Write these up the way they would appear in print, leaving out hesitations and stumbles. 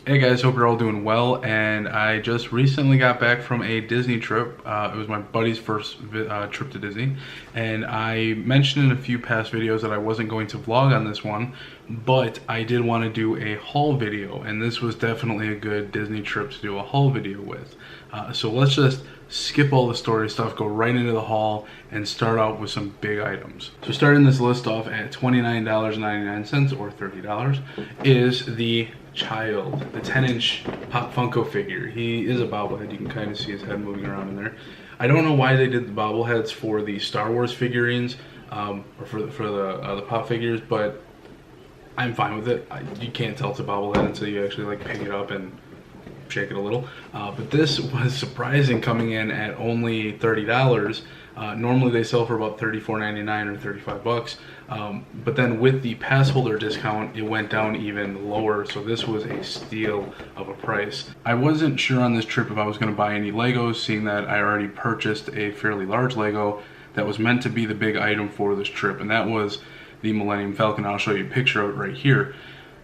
Hey guys, hope you're all doing well. And I just recently got back from a Disney trip. It was my buddy's first trip to Disney, and I mentioned in a few past videos that I wasn't going to vlog on this one, but I did want to do a haul video, and this was definitely a good Disney trip to do a haul video with. So let's just skip all the story stuff, go right into the haul, and start out with some big items. So starting this list off at $29.99 or $30 is the Child, the 10-inch Pop Funko figure. He is a bobblehead. You can kind of see his head moving around in there. I don't know why they did the bobbleheads for the Star Wars figurines, or for the Pop figures, but I'm fine with it. You can't tell it's a bobblehead until you actually like pick it up and shake it a little. But this was surprising, coming in at only $30. Normally they sell for about $34.99 or 35 bucks. But then with the pass holder discount, it went down even lower. So this was a steal of a price. I wasn't sure on this trip if I was going to buy any Legos, seeing that I already purchased a fairly large Lego that was meant to be the big item for this trip, and that was the Millennium Falcon. I'll show you a picture of it right here.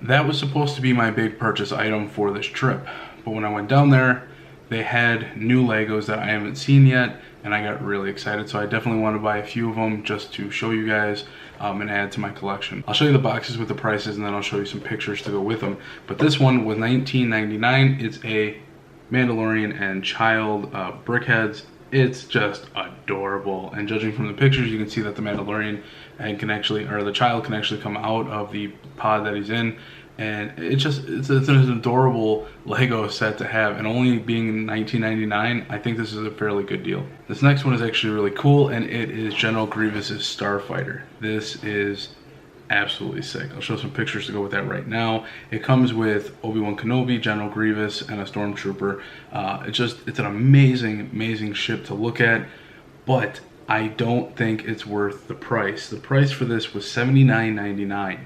That was supposed to be my big purchase item for this trip. But when I went down there, they had new Legos that I haven't seen yet, and I got really excited. So I definitely want to buy a few of them just to show you guys and add to my collection. I'll show you the boxes with the prices, and then I'll show you some pictures to go with them. But this one was $19.99. It's a Mandalorian and Child brickheads. It's just adorable, and judging from the pictures, you can see that the Mandalorian or the Child can actually come out of the pod that he's in, and it's an adorable Lego set to have, and only being $19.99, I think this is a fairly good deal. This next one is actually really cool, and it is General Grievous's Starfighter. This is absolutely sick. I'll show some pictures to go with that right now. It comes with Obi-Wan Kenobi, General Grievous, and a Stormtrooper. It's an amazing ship to look at, but I don't think it's worth the price. The price for this was $79.99.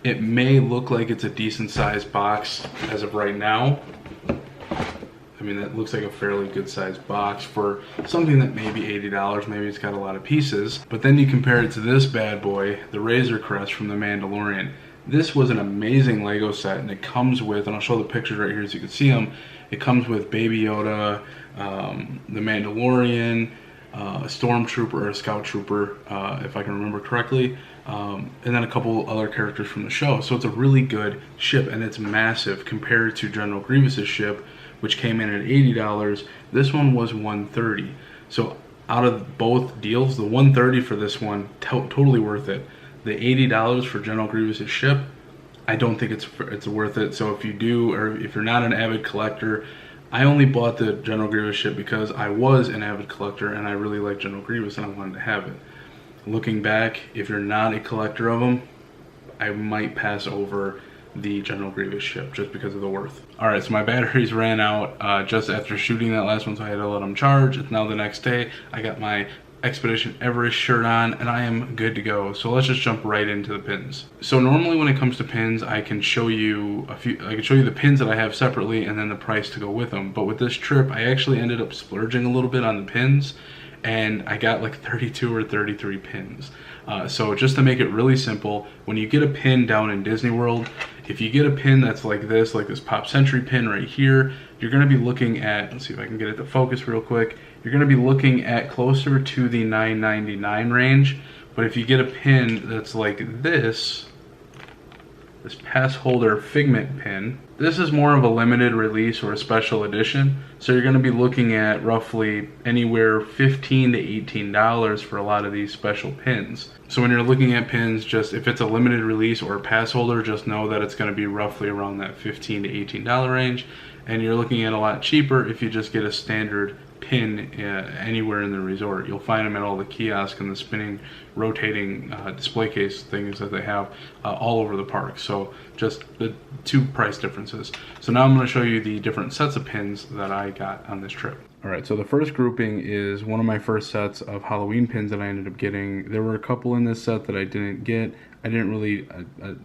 It may look like it's a decent sized box as of right now. I mean, that looks like a fairly good sized box for something that may be $80. Maybe it's got a lot of pieces. But then you compare it to this bad boy, the Razor Crest from The Mandalorian. This was an amazing Lego set, and it comes with, and I'll show the pictures right here so you can see them. It comes with Baby Yoda, the Mandalorian, a Stormtrooper or a Scout Trooper, if I can remember correctly, and then a couple other characters from the show. So it's a really good ship, and it's massive compared to General Grievous's ship, which came in at $80. This one was $130. So out of both deals, the $130 for this one, totally worth it. The $80 for General Grievous's ship, I don't think it's worth it. So if you do, or if you're not an avid collector, I only bought the General Grievous ship because I was an avid collector and I really like General Grievous and I wanted to have it. Looking back, if you're not a collector of them, I might pass over the General Grievous ship just because of the worth. Alright, so my batteries ran out just after shooting that last one, so I had to let them charge. It's now the next day. I got my Expedition Everest shirt on and I am good to go. So let's just jump right into the pins. So normally when it comes to pins, I can show you the pins that I have separately and then the price to go with them. But with this trip, I actually ended up splurging a little bit on the pins, and I got like 32 or 33 pins. So just to make it really simple, when you get a pin down in Disney World, if you get a pin that's like this Pop Century pin right here, you're going to be looking at, let's see if I can get it to focus real quick, you're going to be looking at closer to the $9.99 range. But if you get a pin that's like this pass holder Figment pin, this is more of a limited release or a special edition, so you're going to be looking at roughly anywhere $15 to $18 for a lot of these special pins. So when you're looking at pins, just if it's a limited release or a pass holder, just know that it's going to be roughly around that $15 to $18 range, and you're looking at a lot cheaper if you just get a standard pin anywhere in the resort. You'll find them at all the kiosks and the spinning, rotating display case things that they have all over the park. So just the two price differences. So now I'm going to show you the different sets of pins that I got on this trip. Alright, so the first grouping is one of my first sets of Halloween pins that I ended up getting. There were a couple in this set that I didn't get. I didn't really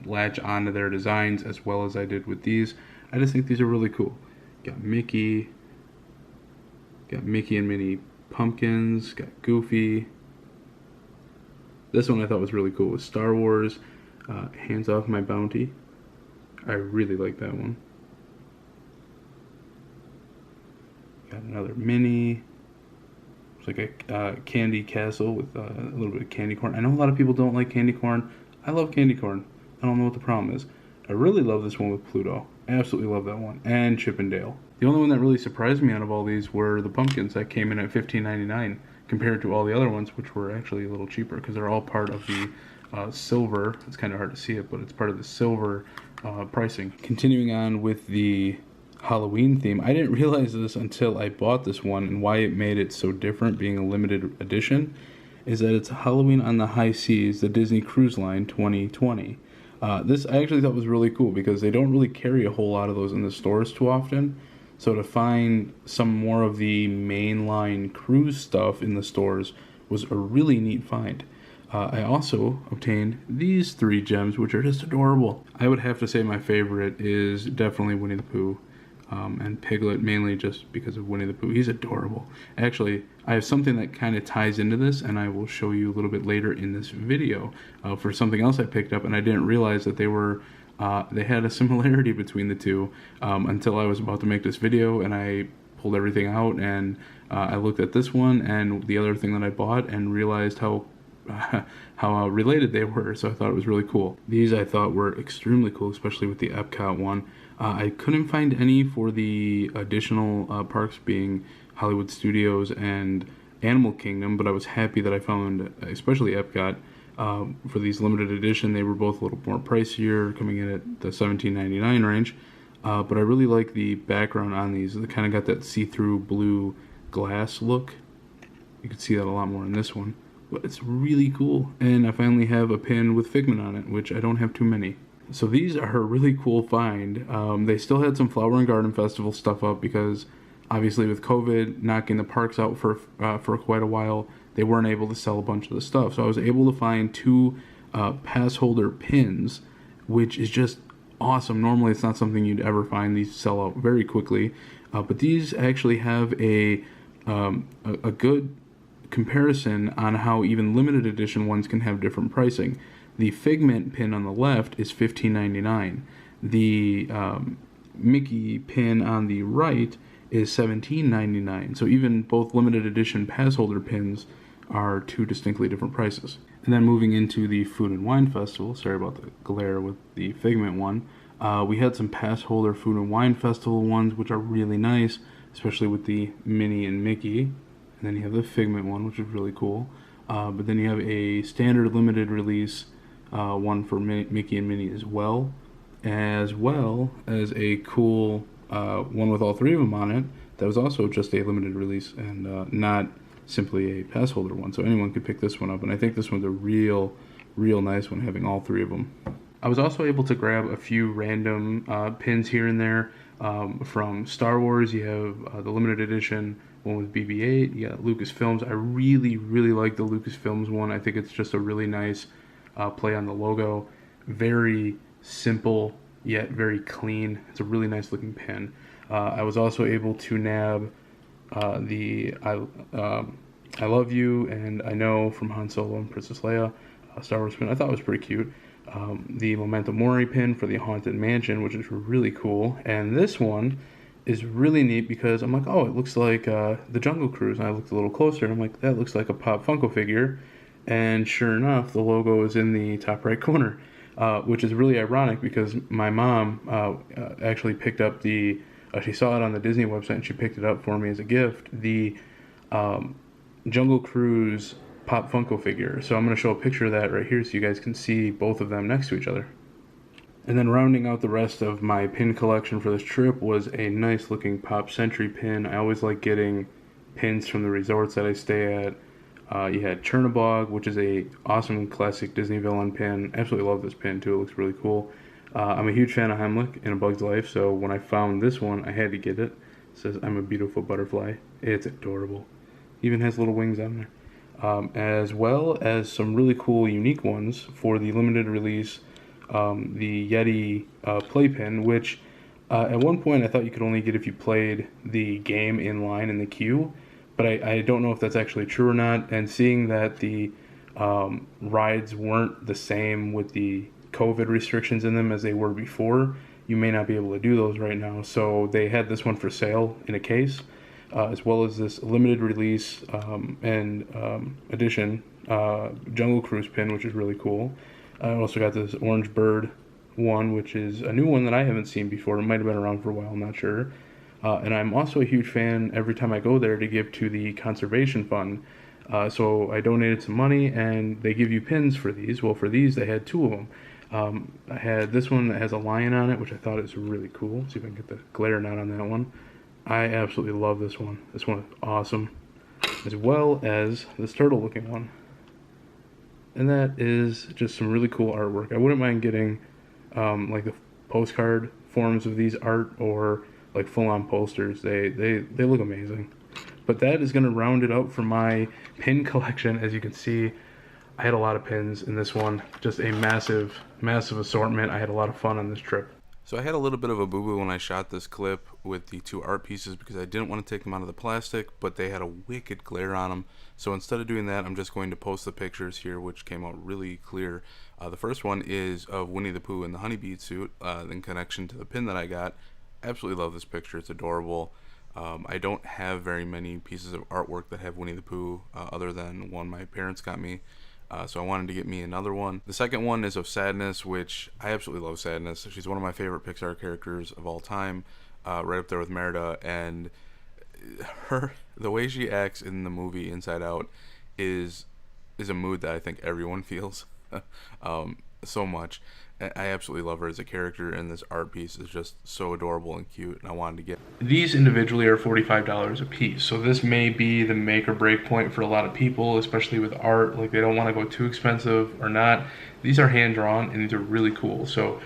latch onto their designs as well as I did with these. I just think these are really cool. Got Mickey and Minnie pumpkins, got Goofy. This one I thought was really cool with Star Wars, Hands Off My Bounty. I really like that one. another mini. It's like a candy castle with a little bit of candy corn. I know a lot of people don't like candy corn. I love candy corn. I don't know what the problem is. I really love this one with Pluto. Absolutely love that one. And Chip and Dale. The only one that really surprised me out of all these were the pumpkins that came in at $15.99 compared to all the other ones, which were actually a little cheaper because they're all part of the silver. It's kind of hard to see it, but it's part of the silver pricing. Continuing on with the Halloween theme, I didn't realize this until I bought this one, and why it made it so different being a limited edition is that it's Halloween on the High Seas, the Disney Cruise Line 2020. This I actually thought was really cool because they don't really carry a whole lot of those in the stores too often. So to find some more of the mainline cruise stuff in the stores was a really neat find. I also obtained these 3 gems, which are just adorable. I would have to say my favorite is definitely Winnie the Pooh. And Piglet, mainly just because of Winnie the Pooh. He's adorable. Actually, I have something that kind of ties into this, and I will show you a little bit later in this video for something else I picked up, and I didn't realize that they had a similarity between the two until I was about to make this video, and I pulled everything out, and I looked at this one and the other thing that I bought and realized how related they were, so I thought it was really cool. These I thought were extremely cool, especially with the Epcot one. I couldn't find any for the additional parks being Hollywood Studios and Animal Kingdom, but I was happy that I found, especially Epcot, for these limited edition. They were both a little more pricier, coming in at the $17.99 range, but I really like the background on these. They kind of got that see-through blue glass look. You can see that a lot more in this one. But it's really cool, and I finally have a pin with Figment on it, which I don't have too many. So these are a really cool find. They still had some Flower and Garden Festival stuff up because obviously with COVID knocking the parks out for quite a while, they weren't able to sell a bunch of the stuff. So I was able to find 2 pass holder pins, which is just awesome. Normally it's not something you'd ever find. These sell out very quickly, but these actually have a good comparison on how even limited edition ones can have different pricing. The Figment pin on the left is $15.99. The Mickey pin on the right is $17.99. So even both limited edition pass holder pins are 2 distinctly different prices. And then moving into the Food and Wine Festival, sorry about the glare with the Figment one, we had some pass holder Food and Wine Festival ones, which are really nice, especially with the Minnie and Mickey. And then you have the Figment one, which is really cool. But then you have a standard limited release one for Mickey and Minnie as well as a cool one with all 3 of them on it that was also just a limited release and not simply a pass holder one. So anyone could pick this one up, and I think this one's a real nice one, having all 3 of them. I was also able to grab a few random pins here and there. From Star Wars, you have the limited edition one with BB-8. You got Lucasfilms. I really like the Lucasfilms one. I think it's just a really nice play on the logo. Very simple yet very clean. It's a really nice looking pin. I was also able to nab the I Love You and I Know from Han Solo and Princess Leia Star Wars pin. I thought it was pretty cute. The Memento Mori pin for the Haunted Mansion, which is really cool. And this one is really neat because I'm like, oh, it looks like the Jungle Cruise. And I looked a little closer and I'm like, that looks like a Pop Funko figure. And sure enough, the logo is in the top right corner, which is really ironic because my mom actually picked up the, she saw it on the Disney website and she picked it up for me as a gift, the Jungle Cruise Pop Funko figure. So I'm going to show a picture of that right here so you guys can see both of them next to each other. And then rounding out the rest of my pin collection for this trip was a nice looking Pop Century pin. I always like getting pins from the resorts that I stay at. You had Chernabog, which is a awesome classic Disney villain pin. Absolutely love this pin too, it looks really cool. I'm a huge fan of Heimlich in A Bug's Life, so when I found this one, I had to get it. It says, I'm a beautiful butterfly. It's adorable. Even has little wings on there. As well as some really cool unique ones for the limited release, the Yeti playpen, which at one point I thought you could only get if you played the game in line in the queue, but I don't know if that's actually true or not, and seeing that the rides weren't the same with the COVID restrictions in them as they were before, you may not be able to do those right now, so they had this one for sale in a case. as well as this limited release edition Jungle Cruise pin, which is really cool. I also got this orange bird one, which is a new one that I haven't seen before. It might have been around for a while, I'm not sure. And I'm also a huge fan every time I go there to give to the conservation fund. So I donated some money, and they give you pins for these. Well, for these, they had two of them. I had this one that has a lion on it, which I thought is really cool. See if I can get the glare not on that one. I absolutely love this one. This one is awesome. As well as this turtle looking one. And that is just some really cool artwork. I wouldn't mind getting like the postcard forms of these art, or like full-on posters. They look amazing. But that is going to round it up for my pin collection. As you can see, I had a lot of pins in this one. Just a massive assortment. I had a lot of fun on this trip. So I had a little bit of a boo-boo when I shot this clip with the two art pieces, because I didn't want to take them out of the plastic, but they had a wicked glare on them. So instead of doing that, I'm just going to post the pictures here, which came out really clear. The first one is of Winnie the Pooh in the honeybee suit, in connection to the pin that I got. Absolutely love this picture. It's adorable. I don't have very many pieces of artwork that have Winnie the Pooh, other than one my parents got me. So I wanted to get me another one. The second one is of Sadness, which I absolutely love Sadness. She's one of my favorite Pixar characters of all time, right up there with Merida. And the way she acts in the movie Inside Out is a mood that I think everyone feels so much. I absolutely love her as a character, and this art piece is just so adorable and cute, and I wanted to get these individually are $45 a piece. So this may be the make or break point for a lot of people, especially with art. Like, they don't want to go too expensive or not. These are hand drawn, and these are really cool. So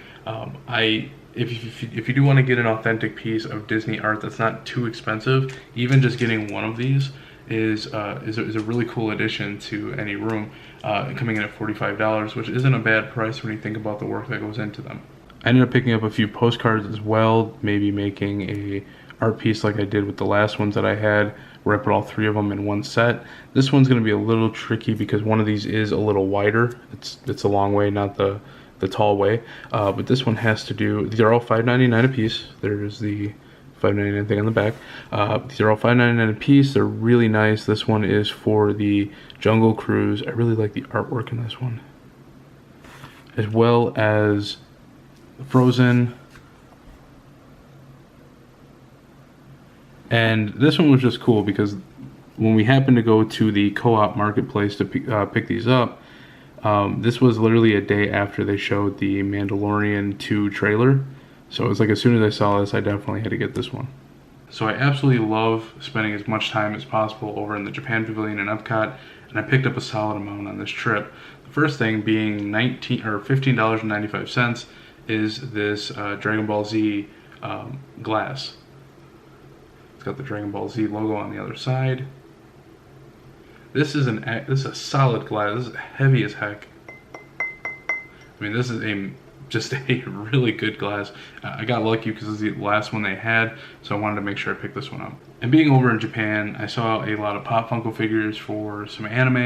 if you do want to get an authentic piece of Disney art that's not too expensive, even just getting one of these is a really cool addition to any room, coming in at $45, which isn't a bad price when you think about the work that goes into them. I ended up picking up a few postcards as well, maybe making a art piece like I did with the last ones that I had, where I put all three of them in one set. This one's going to be a little tricky because one of these is a little wider. It's a long way, not the tall way, but this one has to do, these are all $5.99 a piece. There's the $5.99 thing on the back. These are all $5.99 a piece. They're really nice. This one is for the Jungle Cruise. I really like the artwork in this one, as well as Frozen. And this one was just cool because when we happened to go to the co-op marketplace to pick these up, this was literally a day after they showed the Mandalorian 2 trailer. So it was like, as soon as I saw this, I definitely had to get this one. So I absolutely love spending as much time as possible over in the Japan Pavilion in Epcot, and I picked up a solid amount on this trip. The first thing being $15.95 is this Dragon Ball Z glass. It's got the Dragon Ball Z logo on the other side. This is a solid glass. This is heavy as heck. I mean, this is just a really good glass. I got lucky because this is the last one they had, so I wanted to make sure I picked this one up. And being over in Japan, I saw a lot of Pop Funko figures for some anime,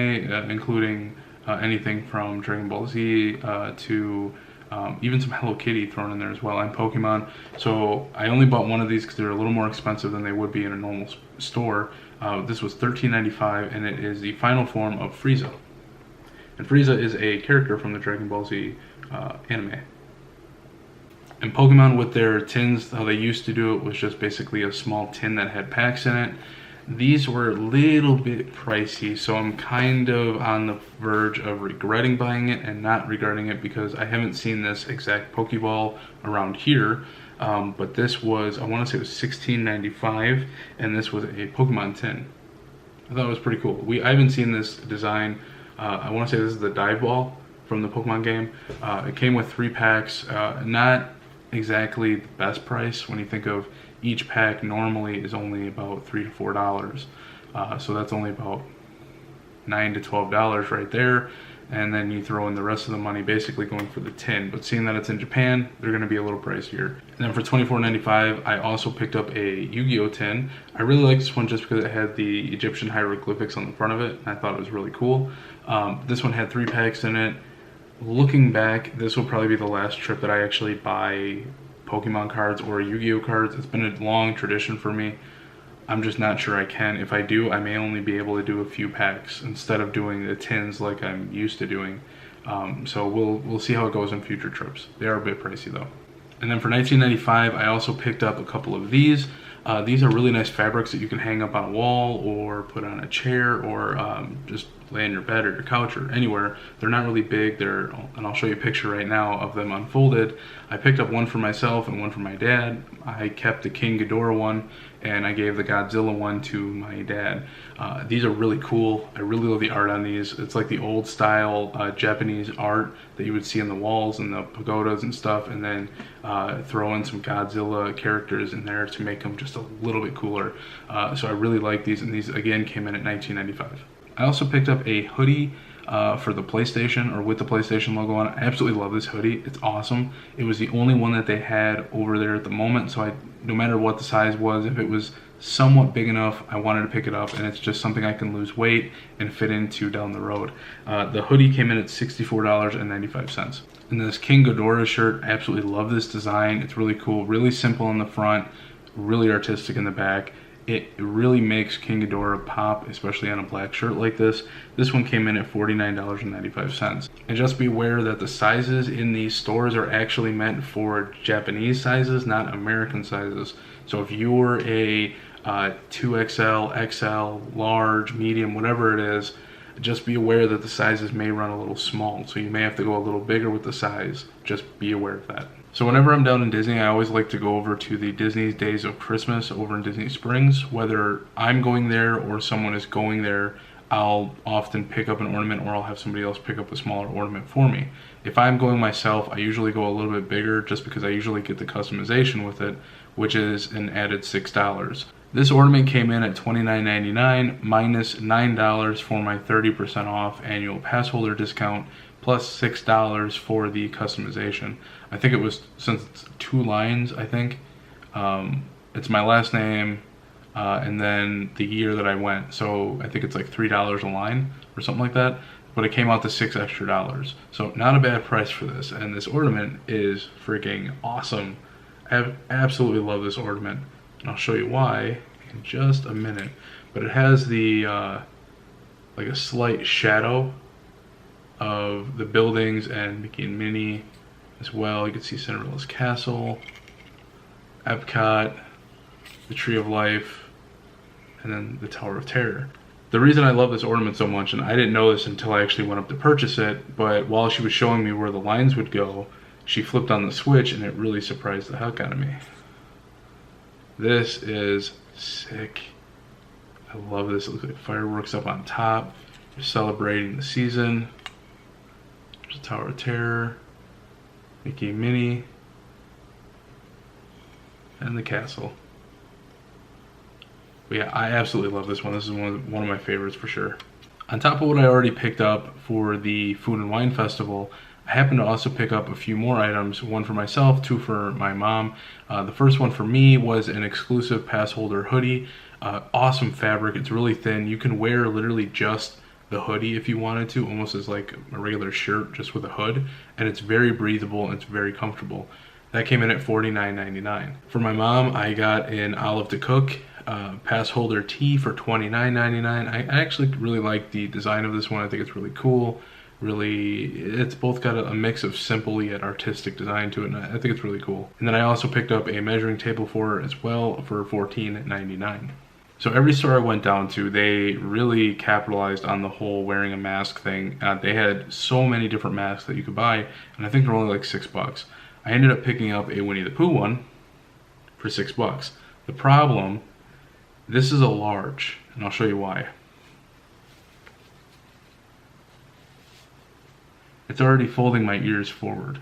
including anything from Dragon Ball Z to even some Hello Kitty thrown in there as well, and Pokemon. So I only bought one of these because they're a little more expensive than they would be in a normal store. This was $13.95, and it is the final form of Frieza. And Frieza is a character from the Dragon Ball Z anime. And Pokemon, with their tins, how they used to do it was just basically a small tin that had packs in it. These were a little bit pricey, so I'm kind of on the verge of regretting buying it and not regretting it, because I haven't seen this exact Pokeball around here. But this was, I want to say it was $16.95, and this was a Pokemon tin. I thought it was pretty cool. I haven't seen this design. I want to say this is the dive ball from the Pokemon game. It came with 3 packs. Not exactly the best price when you think of each pack normally is only about $3 to $4. So that's only about $9 to $12 right there. And then you throw in the rest of the money basically going for the tin. But seeing that it's in Japan, they're going to be a little pricier. And then for $24.95, I also picked up a YuGiOh tin. I really like this one just because it had the Egyptian hieroglyphics on the front of it, and I thought it was really cool. This one had 3 packs in it. Looking back, this will probably be the last trip that I actually buy Pokemon cards or Yu-Gi-Oh cards. It's been a long tradition for me. I'm just not sure I can. If I do, I may only be able to do a few packs instead of doing the tins like I'm used to doing. So we'll see how it goes in future trips. They are a bit pricey though. And then for $19.95, I also picked up a couple of these. These are really nice fabrics that you can hang up on a wall or put on a chair or just lay on your bed or your couch or anywhere. They're not really big. And I'll show you a picture right now of them unfolded. I picked up one for myself and one for my dad. I kept the King Ghidorah one and I gave the Godzilla one to my dad. These are really cool. I really love the art on these. It's like the old style Japanese art that you would see on the walls and the pagodas and stuff, and then throw in some Godzilla characters in there to make them just a little bit cooler. So I really like these, and these again came in at $19.95. I also picked up a hoodie for the PlayStation, or with the PlayStation logo on it. I absolutely love this hoodie. It's awesome. It was the only one that they had over there at the moment, so no matter what the size was, if it was somewhat big enough, I wanted to pick it up, and it's just something I can lose weight and fit into down the road. The hoodie came in at $64.95. And this King Ghidorah shirt, I absolutely love this design. It's really cool, really simple in the front, really artistic in the back. It really makes King Ghidorah pop, especially on a black shirt like this. This one came in at $49.95. And just be aware that the sizes in these stores are actually meant for Japanese sizes, not American sizes. So if you're a 2XL, XL, large, medium, whatever it is, just be aware that the sizes may run a little small. So you may have to go a little bigger with the size. Just be aware of that. So whenever I'm down in Disney, I always like to go over to the Disney's Days of Christmas over in Disney Springs. Whether I'm going there or someone is going there, I'll often pick up an ornament, or I'll have somebody else pick up a smaller ornament for me. If I'm going myself, I usually go a little bit bigger just because I usually get the customization with it, which is an added $6. This ornament came in at $29.99 minus $9 for my 30% off annual pass holder discount, plus $6 for the customization. I think it was, since it's 2 lines, I think. It's my last name and then the year that I went. So I think it's like $3 a line or something like that. But it came out to $6 extra. So not a bad price for this. And this ornament is freaking awesome. I absolutely love this ornament. And I'll show you why in just a minute. But it has the like a slight shadow of the buildings and Mickey and Minnie as well. You can see Cinderella's castle, Epcot, the Tree of Life, and then the Tower of Terror. The reason I love this ornament so much, and I didn't know this until I actually went up to purchase it, but while she was showing me where the lines would go, she flipped on the switch and it really surprised the heck out of me. This is sick. I love this. It looks like fireworks up on top. You're celebrating the season. There's the Tower of Terror, Mickey and Minnie, and the castle. But yeah, I absolutely love this one. This is one of my favorites for sure. On top of what I already picked up for the Food and Wine Festival, I happened to also pick up a few more items, one for myself, 2 for my mom. The first one for me was an exclusive pass holder hoodie. Awesome fabric. It's really thin. You can wear literally just the hoodie if you wanted to, almost as like a regular shirt, just with a hood. And it's very breathable and it's very comfortable. That came in at $49.99. For my mom, I got an Olive to Cook pass holder tee for $29.99. I actually really like the design of this one. I think it's really cool. Really, it's both got a mix of simple yet artistic design to it, and I think it's really cool. And then I also picked up a measuring table for her as well for $14.99. So every store I went down to, they really capitalized on the whole wearing a mask thing. They had so many different masks that you could buy, and I think they're only like $6. I ended up picking up a Winnie the Pooh one for $6. The problem, this is a large, and I'll show you why. It's already folding my ears forward.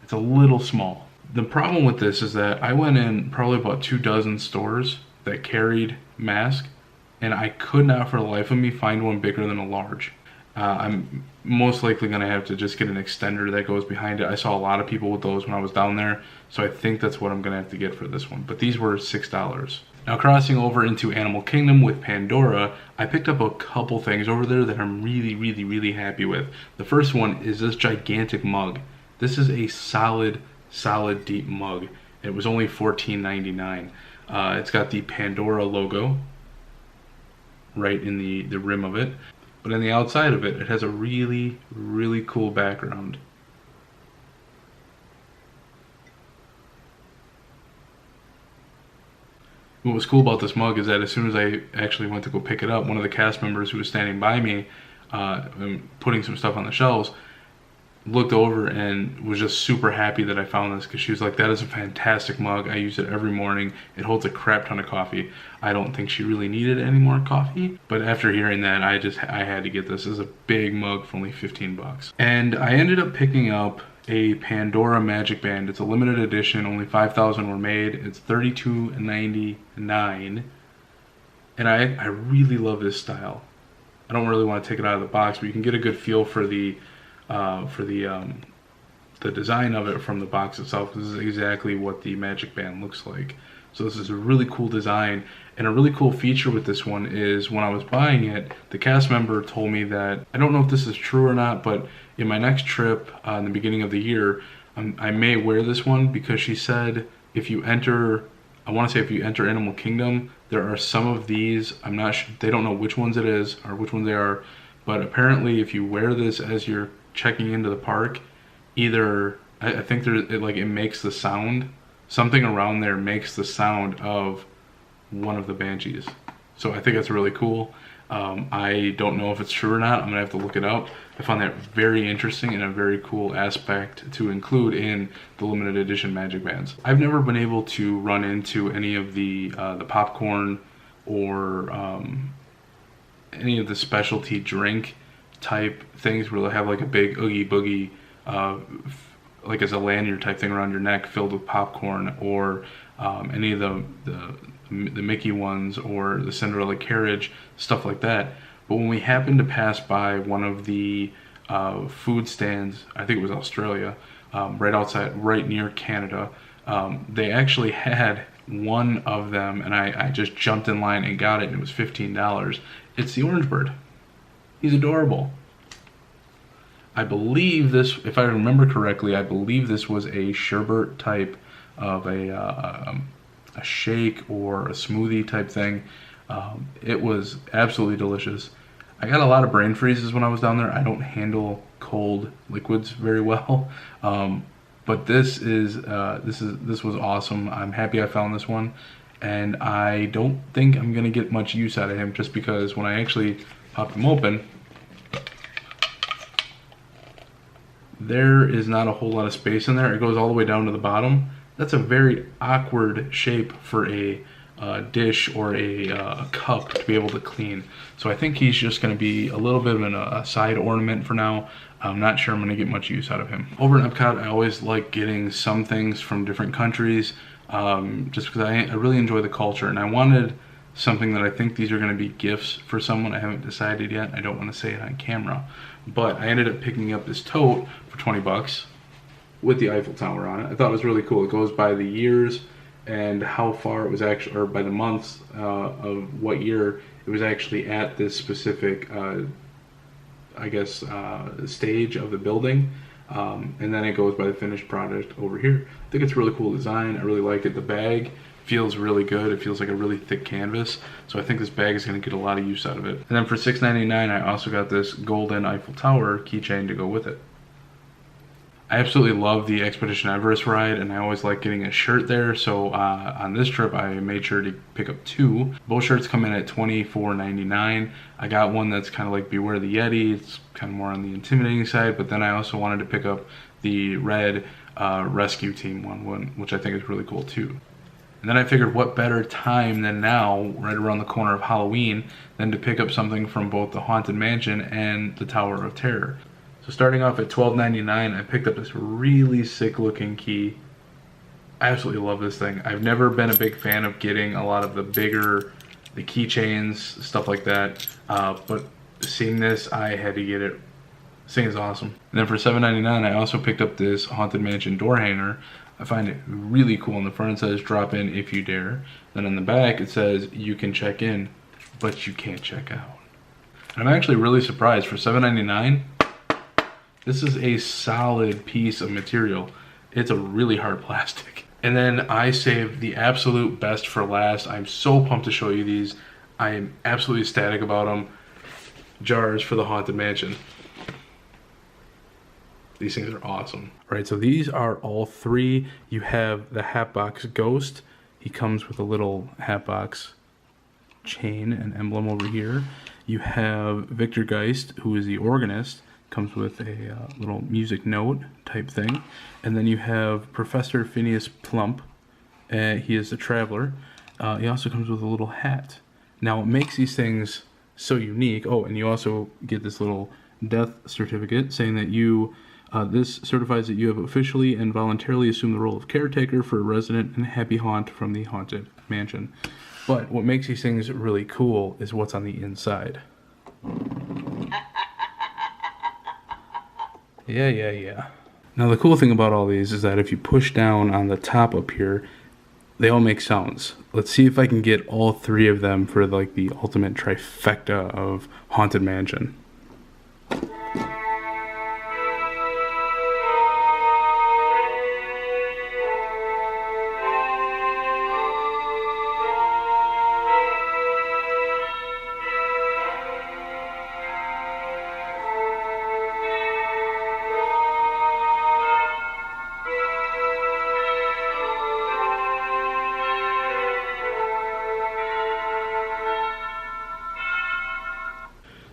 It's a little small. The problem with this is that I went in probably about 24 stores that carried masks, and I could not for the life of me find one bigger than a large. I'm most likely going to have to just get an extender that goes behind it. I saw a lot of people with those when I was down there, so I think that's what I'm going to have to get for this one. But these were $6. Now crossing over into Animal Kingdom with Pandora, I picked up a couple things over there that I'm really happy with. The first one is this gigantic mug. This is a solid deep mug. It was only $14.99. It's got the Pandora logo right in the rim of it. But on the outside of it, it has a really, really cool background. What was cool about this mug is that as soon as I actually went to go pick it up, one of the cast members who was standing by me, putting some stuff on the shelves, looked over and was just super happy that I found this, because she was like, that is a fantastic mug. I use it every morning. It holds a crap ton of coffee. I don't think she really needed any more coffee, but after hearing that, I had to get this. This is a big mug for only 15 bucks. And I ended up picking up a Pandora Magic Band. It's a limited edition, only 5,000 were made. It's $32.99, and I really love this style. I don't really want to take it out of the box, but you can get a good feel for the design of it from the box itself. This is exactly what the Magic Band looks like. So this is a really cool design, and a really cool feature with this one is when I was buying it, the cast member told me that, I don't know if this is true or not, but in my next trip in the beginning of the year, I may wear this one, because she said if you enter, I want to say if you enter Animal Kingdom, there are some of these, I'm not sure, they don't know which ones it is or which ones they are, but apparently if you wear this as you're checking into the park, either I think it makes the sound, something around there makes the sound of one of the Banshees. So I think that's really cool. I don't know if it's true or not. I'm gonna have to look it up. I found that very interesting and a very cool aspect to include in the limited edition Magic Bands. I've never been able to run into any of the popcorn or any of the specialty drink type things where they'll have like a big Oogie Boogie like as a lanyard type thing around your neck filled with popcorn, or any of the Mickey ones or the Cinderella carriage, stuff like that. But when we happened to pass by one of the food stands, I think it was Australia, right near Canada, they actually had one of them, and I just jumped in line and got it, and it was $15. It's the Orange Bird. He's adorable. I believe this, if I remember correctly, I believe this was a sherbet type of a shake or a smoothie type thing. It was absolutely delicious. I got a lot of brain freezes when I was down there. I don't handle cold liquids very well, but this was awesome. I'm happy I found this one, and I don't think I'm gonna get much use out of him, just because when I actually pop him open, there is not a whole lot of space in there. It goes all the way down to the bottom. That's a very awkward shape for a dish or a cup to be able to clean. So I think he's just going to be a little bit of a side ornament for now. I'm not sure I'm going to get much use out of him. Over in Epcot, I always like getting some things from different countries, just because I really enjoy the culture, and I wanted something that I think these are going to be gifts for someone. I haven't decided yet. I don't want to say it on camera, but I ended up picking up this tote for 20 bucks with the Eiffel Tower on it. I thought it was really cool. It goes by the years and how far it was actually, or by the months of what year it was actually at this specific, I guess, stage of the building. And then it goes by the finished product over here. I think it's a really cool design. I really like it. The bag feels really good. It feels like a really thick canvas. So I think this bag is going to get a lot of use out of it. And then for $6.99, I also got this golden Eiffel Tower keychain to go with it. I absolutely love the Expedition Everest ride, and I always like getting a shirt there. So on this trip, I made sure to pick up two. Both shirts come in at $24.99. I got one that's kind of like Beware the Yeti. It's kind of more on the intimidating side, but then I also wanted to pick up the red Rescue Team one, which I think is really cool too. And then I figured what better time than now, right around the corner of Halloween, than to pick up something from both the Haunted Mansion and the Tower of Terror. So starting off at $12.99, I picked up this really sick looking key. I absolutely love this thing. I've never been a big fan of getting a lot of the bigger, the keychains, stuff like that. But seeing this, I had to get it. This thing is awesome. And then for $7.99, I also picked up this Haunted Mansion door hanger. I find it really cool. On the front it says drop in if you dare. Then on the back it says you can check in, but you can't check out. And I'm actually really surprised. For $7.99, this is a solid piece of material. It's a really hard plastic. And then I saved the absolute best for last. I'm so pumped to show you these. I am absolutely ecstatic about them. Jars for the Haunted Mansion. These things are awesome. All right, so these are all three. You have the Hatbox Ghost. He comes with a little Hatbox chain and emblem over here. You have Victor Geist, who is the organist. Comes with a little music note type thing. And then you have Professor Phineas Plump. He is the traveler. He also comes with a little hat. Now, what makes these things so unique, oh, and you also get this little death certificate saying that you, this certifies that you have officially and voluntarily assumed the role of caretaker for a resident and happy haunt from the Haunted Mansion. But what makes these things really cool is what's on the inside. Yeah. Now the cool thing about all these is that if you push down on the top up here, they all make sounds. Let's see if I can get all three of them for like the ultimate trifecta of Haunted Mansion.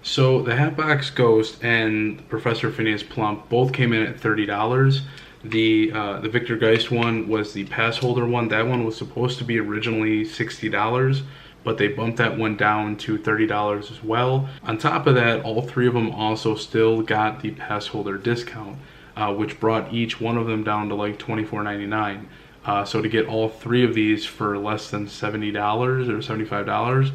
So the Hatbox Ghost and Professor Phineas Plump both came in at $30. The Victor Geist one was the pass holder one. That one was supposed to be originally $60, but they bumped that one down to $30 as well. On top of that, all three of them also still got the pass holder discount, which brought each one of them down to like $24.99. So to get all three of these for less than $70 or $75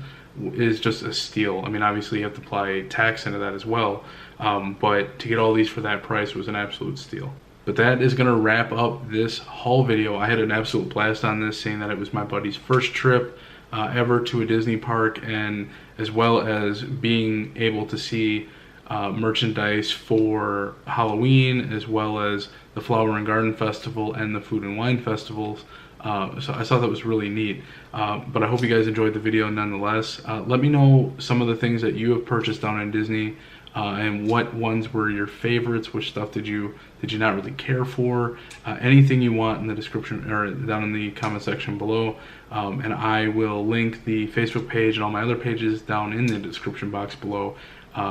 is just a steal. I mean, obviously you have to apply tax into that as well, but to get all these for that price was an absolute steal. But that is going to wrap up this haul video. I had an absolute blast on this, saying that it was my buddy's first trip ever to a Disney park, and as well as being able to see merchandise for Halloween, as well as the Flower and Garden Festival and the Food and Wine Festivals. So I thought that was really neat. But I hope you guys enjoyed the video nonetheless. Let me know some of the things that you have purchased down in Disney, and what ones were your favorites. Which stuff did you not really care for? Anything you want in the description or down in the comment section below. And I will link the Facebook page and all my other pages down in the description box below.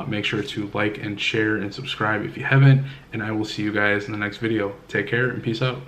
Make sure to like and share and subscribe if you haven't, and I will see you guys in the next video. Take care and peace out.